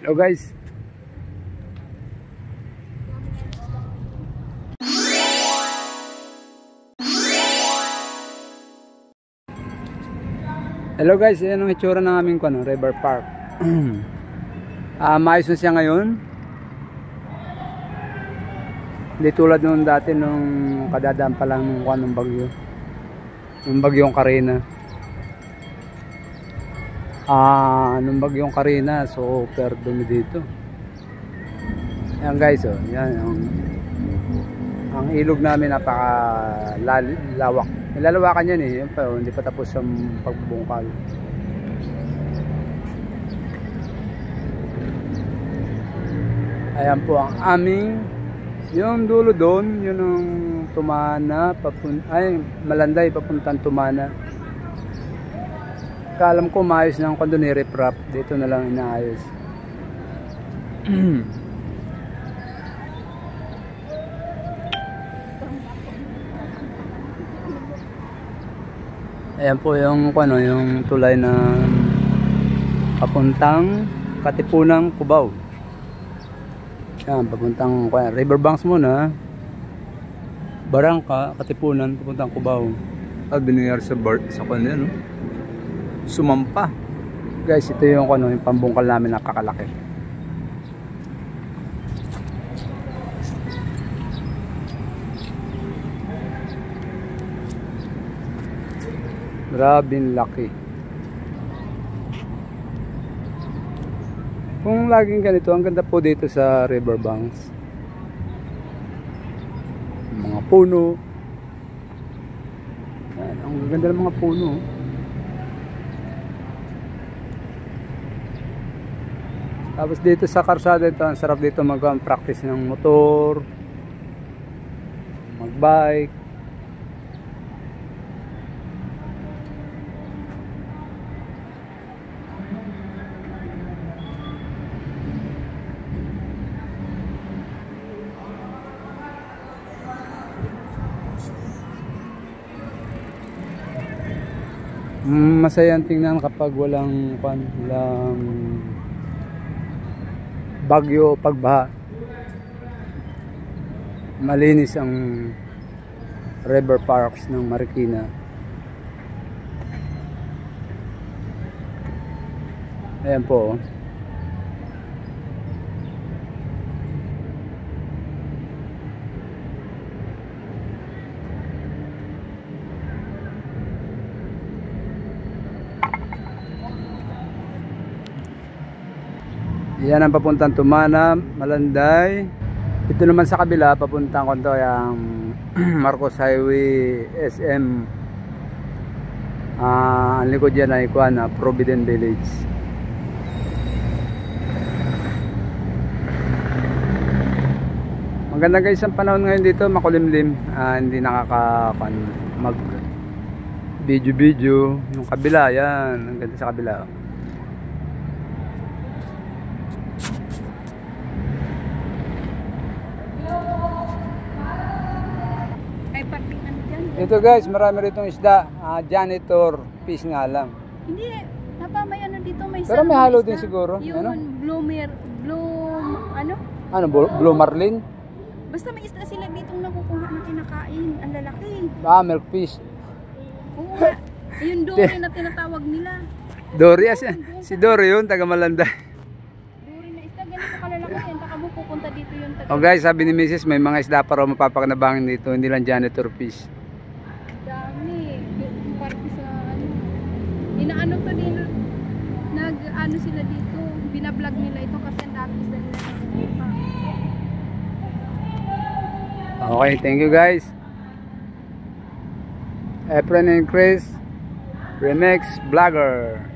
Hello guys. Hello guys, yan ang itsura ng aming river park. Maayos na siya ngayon. Hindi tulad noon dati nung kadadaan pa lang ng bagyo. Nung bagyong Karina. Nung bagyong Karina, super dumi dito. Yan guys, oh, yan ang ilog namin napaka lawak. Nilalawakan yan yun pa, hindi pa tapos ang pagbubungkal. Ayan po ang aming, yung dulo doon, yun ang Tumana, Malanday papuntang Tumana. Alam ko maayos na ang kondo ni Riprap, dito na lang inaayos. Ayan po yung yung tulay na papuntang Katipunang Cubao. Ayan, papuntang Riverbanks muna. Barangka, Katipunan, papuntang Cubao. Binigyan sa kanya, no? Sumampa. Guys, ito yung yung pambungkal namin nakakalaki. Grabing laki. Kung laging ganito, ang ganda po dito sa Riverbanks. Mga puno. Ayan, ang ganda ng mga puno. Tapos dito sa karsada ito, ang sarap dito mag-practice ng motor, mag-bike. Masayang tingnan kapag walang bagyo, pagbaha. Malinis ang river parks ng Marikina. Ayan po. Yan ang papuntang Tumana, Malanday. Ito naman sa kabila, papuntang yung Marcos Highway, SM. Ang likod yan ay Provident Village. Maganda guys ang panahon ngayon dito, makulimlim. Hindi mag video. Yung kabila, yan. Ang ganda sa kabila. Ito guys, marami ritong isda. Janitor fish nga lang. Hindi, napamay dito may pero may halo din siguro. Yung Blue marlin? Basta may isda sila ditong nakukuha na kinakain. Ang lalaki. Milk fish. Oo nga. Yung Dory na tinatawag nila. Dory, si Dory yun, taga Malanday. Dory na isda, ganito kalalaki yan. Taka mo pupunta dito yung taga. Oh guys, sabi ni Mrs. may mga isda pa raw mapapakanabangin dito. Hindi lang janitor fish. Inaano to din, nag-ano sila dito, binablog nila ito kasi ang dami sila nila. Okay, thank you guys. Efren and Chris, Remix Vlogger.